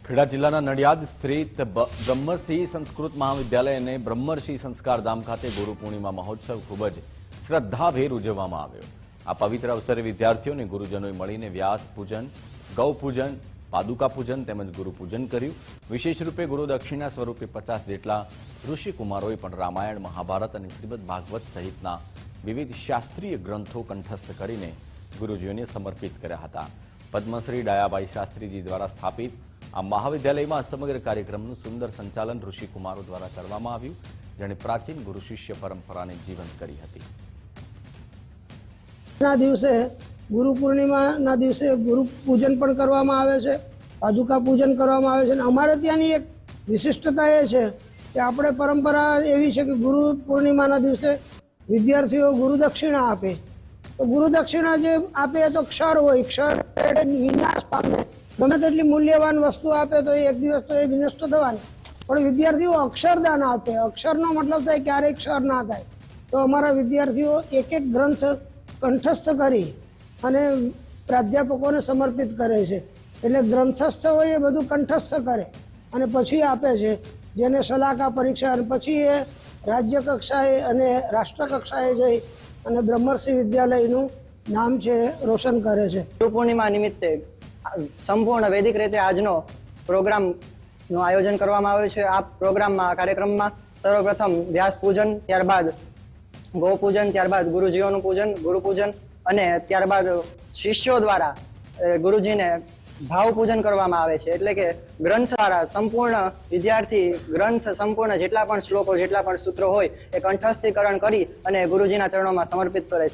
ખેડા જિલ્લાના નડિયાદ સ્થિત બ્રહ્મર્ષિ સંસ્કૃત મહાવિદ્યાલય અને બ્રહ્મર્ષિ સંસ્કારધામ ખાતે ગુરુ પૂર્ણિમા મહોત્સવ ખૂબ જ શ્રદ્ધાભેર ઉજવવામાં આવ્યો। આ પવિત્ર અવસરે વિદ્યાર્થીઓને ગુરુજનોએ મળીને વ્યાસ પૂજન, ગૌ પૂજન, પાદુકા પૂજન તેમજ ગુરુ પૂજન કર્યું। વિશેષ રૂપે ગુરુ દક્ષિણા સ્વરૂપે 50 જેટલા ઋષિકુમારોએ પણ રામાયણ, મહાભારત અને શ્રીમદ ભાગવત સહિતના વિવિધ શાસ્ત્રીય ગ્રંથો કંઠસ્થ કરીને ગુરુજીઓને સમર્પિત કર્યા હતા। પદ્મશ્રી ડાયાભાઈ શાસ્ત્રીજી દ્વારા સ્થાપિત આ મહાવિદ્યાલયમાં સમગ્ર કાર્યક્રમનું સુંદર સંચાલન ઋષિકુમારો દ્વારા કરવામાં આવ્યું, જેણે પ્રાચીન ગુરુ શિષ્ય પરંપરાને જીવંત કરી હતી। ના દિવસે ગુરુ પૂર્ણિમાના દિવસે ગુરુ પૂજન પણ કરવામાં આવે છે, પાદુકા પૂજન કરવામાં આવે છે। અને અમારે ત્યાંની એક વિશિષ્ટતા એ છે કે આપણે પરંપરા એવી છે કે ગુરુ પૂર્ણિમાના દિવસે વિદ્યાર્થીઓ ગુરુ દક્ષિણા આપે। તો ગુરુ દક્ષિણા જે આપે તો ક્ષર હોય, ક્ષર એટલે વિનાશ પામે। ગમે તેટલી મૂલ્યવાન વસ્તુ આપે તો એક દિવસ તો એ વિનષ્ટ થવાની, પણ વિદ્યાર્થીઓ અક્ષરદાન આપે। અક્ષરનો મતલબ થાય ક્યારેય ક્ષર ના થાય। તો અમારા વિદ્યાર્થીઓ એક એક ગ્રંથ કંઠસ્થ કરી અને પ્રાધ્યાપકોને સમર્પિત કરે છે। એટલે ગ્રંથસ્થ હોય એ બધું કંઠસ્થ કરે અને પછી આપે છે, જેને સલાહકા પરીક્ષા, અને પછી એ રાજ્ય કક્ષાએ અને રાષ્ટ્ર કક્ષાએ જઈ અને બ્રહ્મર્ષિ વિદ્યાલયનું નામ છે રોશન કરે છે। ગુરુ પૂર્ણિમા નિમિત્તે સંપૂર્ણ વૈદિક રીતે આજનો પ્રોગ્રામનું આયોજન કરવામાં આવ્યું છે। આ કાર્યક્રમમાં સર્વપ્રથમ વ્યાસ પૂજન, ત્યારબાદ ગૌ પૂજન, ત્યારબાદ ગુરુજીઓનું પૂજન, ગુરુ પૂજન અને ત્યારબાદ શિષ્યો દ્વારા ગુરુજીને ભાવ પૂજન કરવામાં આવે છે। એટલે કે ગ્રંથ દ્વારા સંપૂર્ણ વિદ્યાર્થી ગ્રંથ સંપૂર્ણ જેટલા પણ શ્લોકો, જેટલા પણ સૂત્રો હોય એ કંઠસ્થીકરણ કરી અને ગુરુજીના ચરણોમાં સમર્પિત કરે છે।